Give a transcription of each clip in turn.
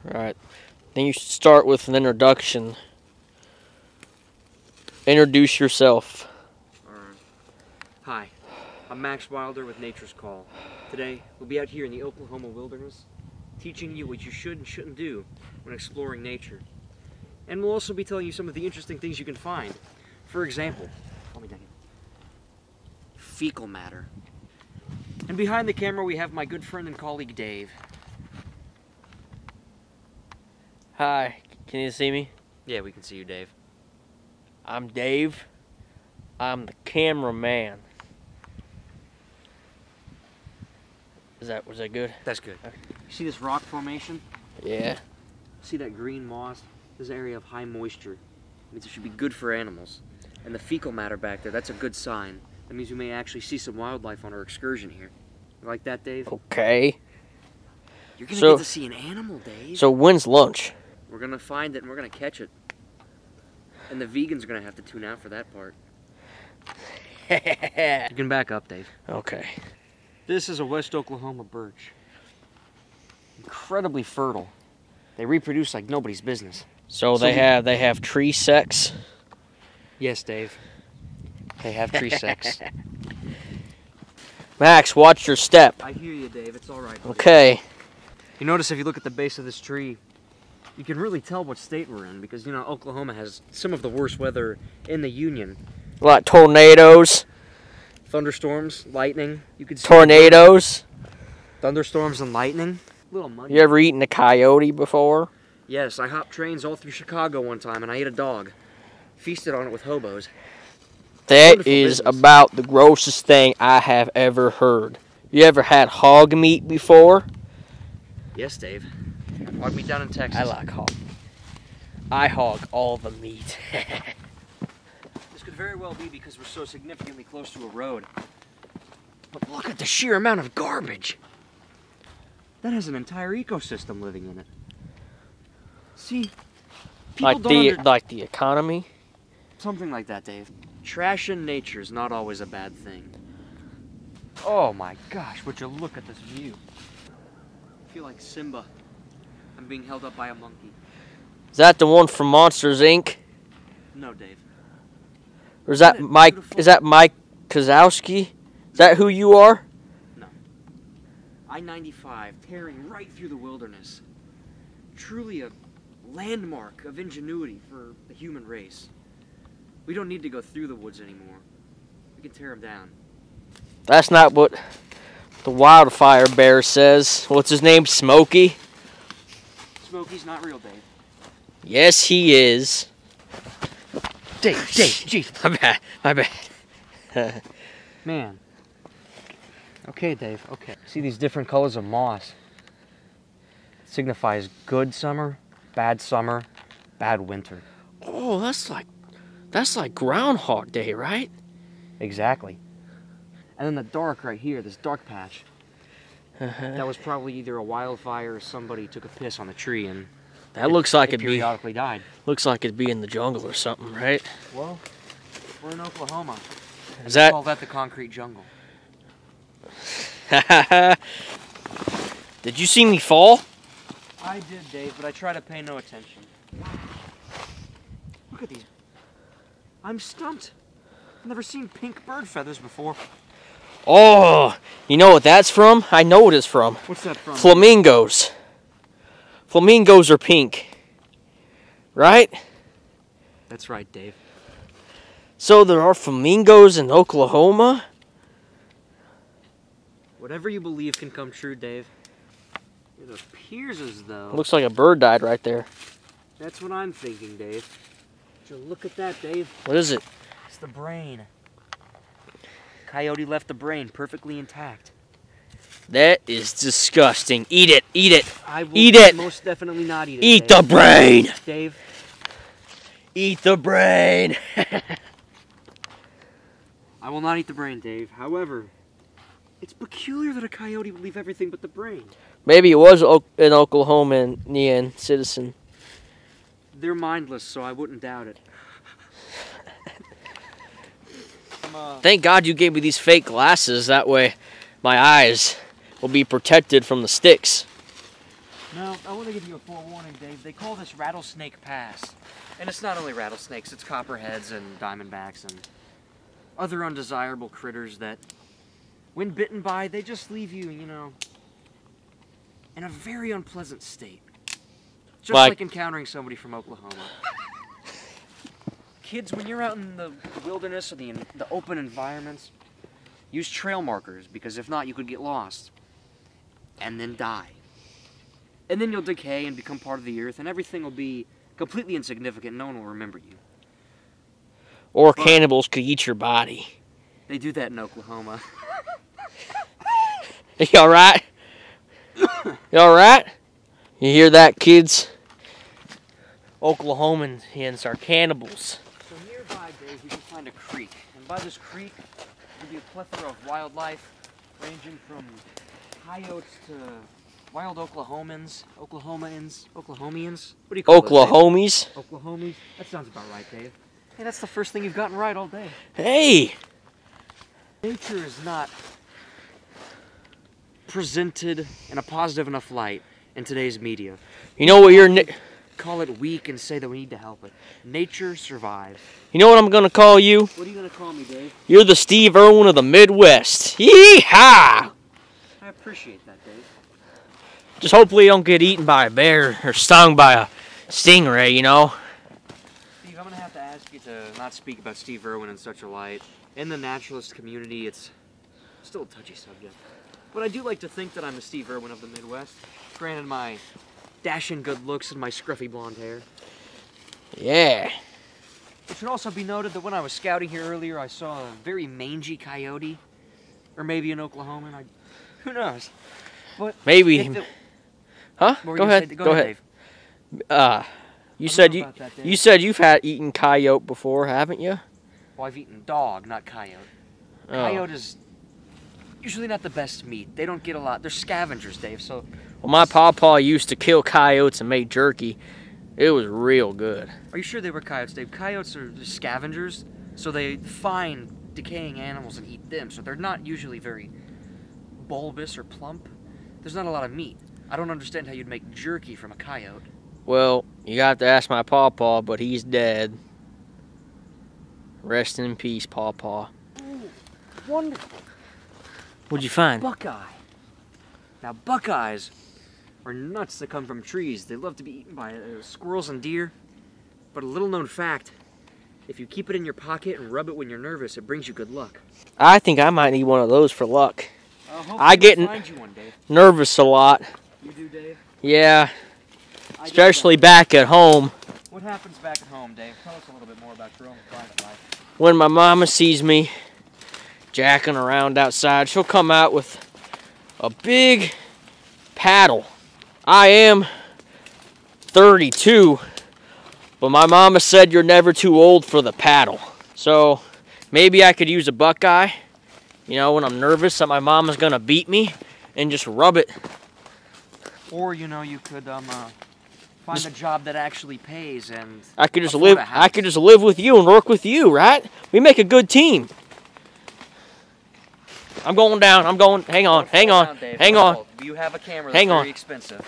Alright. Then you should start with an introduction. Introduce yourself. Alright. Hi, I'm Max Wilder with Nature's Call. Today, we'll be out here in the Oklahoma wilderness, teaching you what you should and shouldn't do when exploring nature. And we'll also be telling you some of the interesting things you can find. For example, fecal matter. And behind the camera we have my good friend and colleague Dave. Hi, can you see me? Yeah, we can see you, Dave. I'm Dave. I'm the cameraman. Was that good? That's good. Okay. You see this rock formation? Yeah. See that green moss? This is an area of high moisture. It means it should be good for animals. And the fecal matter back there, that's a good sign. That means we may actually see some wildlife on our excursion here. You like that, Dave? Okay. You're gonna get to see an animal, Dave. So when's lunch? We're gonna find it and we're gonna catch it. And the vegans are gonna have to tune out for that part. You can back up, Dave. Okay. This is a West Oklahoma birch. Incredibly fertile. They reproduce like nobody's business. So they have tree sex? Yes, Dave. They have tree sex. Max, watch your step. I hear you, Dave. It's all right. Okay. You notice if you look at the base of this tree, you can really tell what state we're in because, you know, Oklahoma has some of the worst weather in the Union. Like tornadoes? Thunderstorms, lightning. You could see tornadoes? Thunderstorms and lightning. A little muddy. You ever eaten a coyote before? Yes, I hopped trains all through Chicago one time and I ate a dog. Feasted on it with hobos. That is about the grossest thing I have ever heard. You ever had hog meat before? Yes, Dave. Hog meat down in Texas. I like hog. I hog all the meat. This could very well be because we're so significantly close to a road. But look at the sheer amount of garbage. That has an entire ecosystem living in it. See? Like the economy? Something like that, Dave. Trash in nature is not always a bad thing. Oh my gosh, would you look at this view. I feel like Simba. I'm being held up by a monkey. Is that the one from Monsters, Inc.? No, Dave. Or is that Mike? Is that Mike Kozowski? Is that who you are? No. I-95 tearing right through the wilderness. Truly a landmark of ingenuity for the human race. We don't need to go through the woods anymore. We can tear them down. That's not what the wildfire bear says. What's his name? Smokey? Smokey's not real, Dave. Yes, he is. Dave, jeez. My bad. Man. Okay, Dave, okay. See these different colors of moss? It signifies good summer, bad winter. Oh, that's like Groundhog Day, right? Exactly. And then the dark right here, this dark patch. That was probably either a wildfire or somebody took a piss on the tree and that looks like it periodically died. Looks like it'd be in the jungle or something, right? Well, we're in Oklahoma. Is that? We call that the concrete jungle. Did you see me fall? I did, Dave, but I try to pay no attention. Look at these. I'm stumped. I've never seen pink bird feathers before. Oh, you know what that's from? I know what it's from. What's that from? Flamingos. Flamingos are pink. Right? That's right, Dave. So there are flamingos in Oklahoma? Whatever you believe can come true, Dave. It appears as though... Looks like a bird died right there. That's what I'm thinking, Dave. So look at that, Dave. What is it? It's the brain. Coyote left the brain perfectly intact. That is disgusting. Eat it. Eat it. I will eat it. Most definitely not eat it, Eat Dave. the brain. Dave. Eat the brain. I will not eat the brain, Dave. However, it's peculiar that a coyote would leave everything but the brain. Maybe it was an Oklahoman citizen. They're mindless, so I wouldn't doubt it. Thank God you gave me these fake glasses. That way my eyes will be protected from the sticks. Now, I want to give you a forewarning, Dave. They call this Rattlesnake Pass. And it's not only rattlesnakes, it's copperheads and diamondbacks and other undesirable critters that, when bitten by, they just leave you, you know, in a very unpleasant state. Just like encountering somebody from Oklahoma. Kids, when you're out in the wilderness or the open environments, use trail markers, because if not, you could get lost and then die. And then you'll decay and become part of the earth, and everything will be completely insignificant. No one will remember you. Or cannibals could eat your body. They do that in Oklahoma. You alright? You alright? You hear that, kids? Oklahomans are cannibals. So nearby, Dave, you can find a creek. And by this creek, there'll be a plethora of wildlife, ranging from coyotes to wild Oklahomians. What do you call Oklahomies? those, Oklahomies? That sounds about right, Dave. Hey, that's the first thing you've gotten right all day. Hey! Nature is not presented in a positive enough light in today's media. You know what Call it weak and say that we need to help it. Nature survives. You know what I'm gonna call you? What are you gonna call me, Dave? You're the Steve Irwin of the Midwest. Yee-haw! I appreciate that, Dave. Just hopefully you don't get eaten by a bear or stung by a stingray, you know? Steve, I'm gonna have to ask you to not speak about Steve Irwin in such a light. In the naturalist community, it's still a touchy subject. But I do like to think that I'm the Steve Irwin of the Midwest. Granted my dashing good looks and my scruffy blonde hair. Yeah. It should also be noted that when I was scouting here earlier, I saw a very mangy coyote. Or maybe an Oklahoman. Who knows? But maybe. Huh? Go ahead. Go ahead, Dave. You said you've had eaten coyote before, haven't you? Well, I've eaten dog, not coyote. Oh. Coyote is usually not the best meat. They don't get a lot. They're scavengers, Dave. So. Well, my pawpaw used to kill coyotes and make jerky. It was real good. Are you sure they were coyotes, Dave? Coyotes are just scavengers, so they find decaying animals and eat them. So they're not usually very bulbous or plump. There's not a lot of meat. I don't understand how you'd make jerky from a coyote. Well, you got to ask my pawpaw, but he's dead. Rest in peace, pawpaw. Ooh, wonderful. What'd you find? Buckeye. Now, buckeyes are nuts that come from trees. They love to be eaten by squirrels and deer. But a little known fact, if you keep it in your pocket and rub it when you're nervous, it brings you good luck. I think I might need one of those for luck. I get nervous a lot. You do, Dave? Yeah, especially back at home. What happens back at home, Dave? Tell us a little bit more about your own private life. When my mama sees me jacking around outside, she'll come out with a big paddle. I am 32, but my mama said you're never too old for the paddle. So maybe I could use a buckeye, you know, when I'm nervous that my mama's gonna beat me, and just rub it. Or, you know, you could find a job that actually pays, and I could just live with you and work with you, right? We make a good team. I'm going down. Hang on. You have a camera that's very expensive.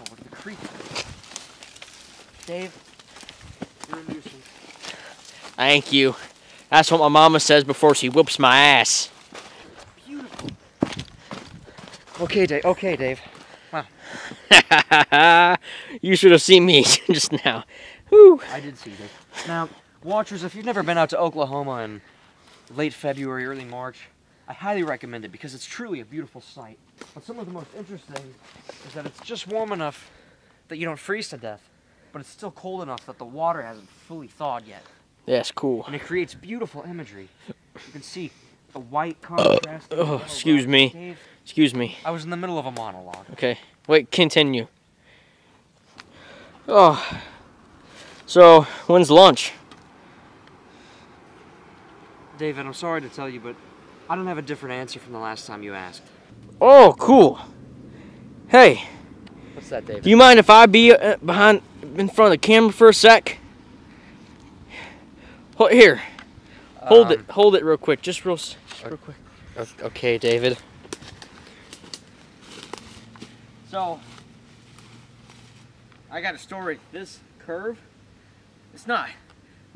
Over to the creek. Dave, you're a nuisance. Thank you. That's what my mama says before she whoops my ass. Beautiful. Okay, Dave. Wow. You should have seen me just now. Whew. I did see Dave. Now, watchers, if you've never been out to Oklahoma in late February, early March, I highly recommend it because it's truly a beautiful sight. But some of the most interesting is that it's just warm enough that you don't freeze to death, but it's still cold enough that the water hasn't fully thawed yet. That's cool. And it creates beautiful imagery. You can see the white contrast. Excuse me. Dave, Excuse me. I was in the middle of a monologue. Okay. Wait, continue. Oh. So, when's lunch? David, I'm sorry to tell you, but I don't have a different answer from the last time you asked. Oh, cool. Hey. What's that, David? Do you mind if I be in front of the camera for a sec? Here. Hold it real quick. Just real quick. Okay, David. So, I got a story. This curve, it's not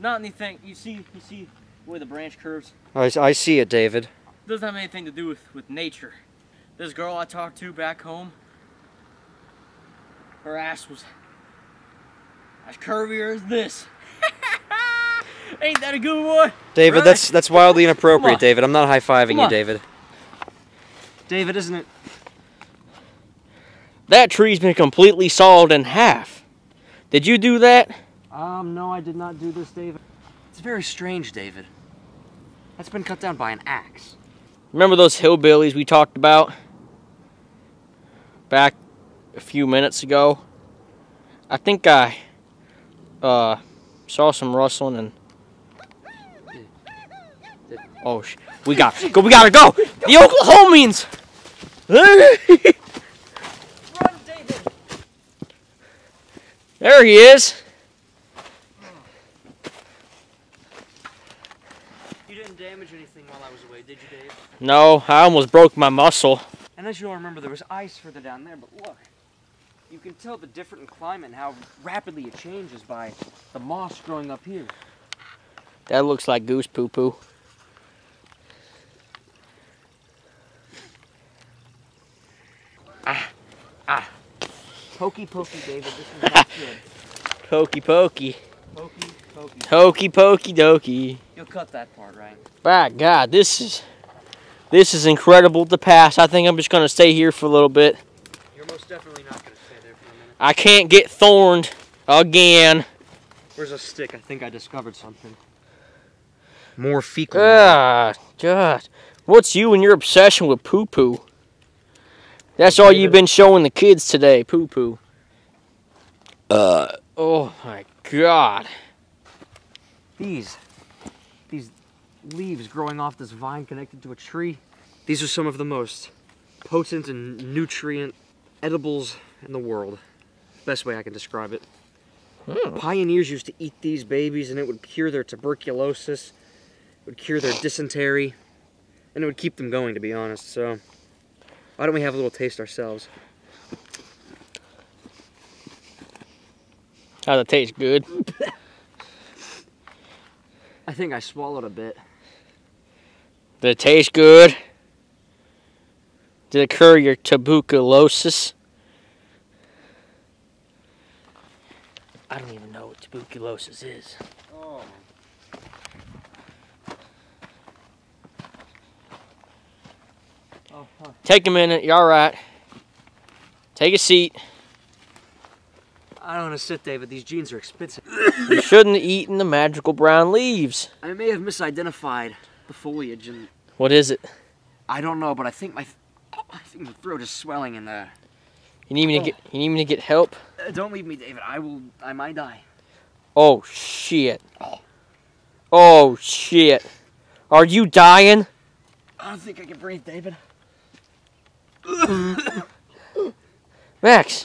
anything. You see where the branch curves? I see it, David. It doesn't have anything to do with nature. This girl I talked to back home, her ass was as curvier as this. Ain't that a good one? David, right? That's wildly inappropriate, David. I'm not high-fiving you, David. David, isn't it? That tree's been completely sawed in half. Did you do that? No, I did not do this, David. It's very strange, David. That's been cut down by an axe. Remember those hillbillies we talked about back a few minutes ago? I think I saw some rustling and oh, we gotta go! The Oklahomies! Run, David! There he is. You didn't damage anything while I was away, did you, Dave? No, I almost broke my muscle. And as you'll remember, there was ice further down there, but look. You can tell the different in climate and how rapidly it changes by the moss growing up here. That looks like goose poo-poo. Pokey pokey, David, this is not good. Pokey pokey. Pokey pokey. Hokey pokey dokey. You'll cut that part, right? By God, this is incredible to pass. I think I'm just gonna stay here for a little bit. You're most definitely not gonna stay there for a minute. I can't get thorned again. Where's a stick? I think I discovered something. More fecal. God. What's you and your obsession with poo-poo? That's all you've been showing the kids today, poo-poo. Oh my God. These leaves growing off this vine connected to a tree. These are some of the most potent and nutrient edibles in the world. Best way I can describe it. Pioneers used to eat these babies and it would cure their tuberculosis, it would cure their dysentery, and it would keep them going, to be honest. So why don't we have a little taste ourselves? How's it taste? Good? I think I swallowed a bit. Did it taste good? Did it cure your tuberculosis? I don't even know what tuberculosis is. Oh. Take a minute, you're alright. Take a seat. I don't want to sit, David. These jeans are expensive. You shouldn't have eaten the magical brown leaves. I may have misidentified the foliage and... What is it? I don't know, but I think my throat is swelling and You need me to get help? Don't leave me, David. I might die. Oh shit. Oh shit. Are you dying? I don't think I can breathe, David. Max.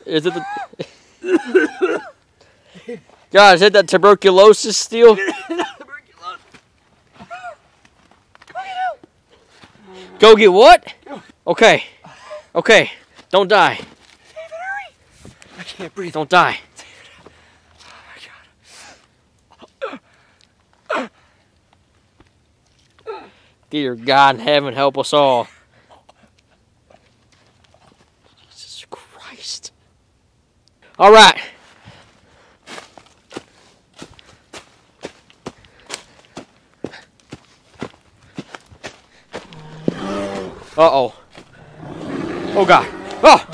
Is it the... God, is it that tuberculosis still? Go get what? Okay. Okay. Don't die. David, hurry! I can't breathe. Don't die. Dear God in heaven, help us all. Jesus Christ. All right. Uh-oh. Oh, God. Oh!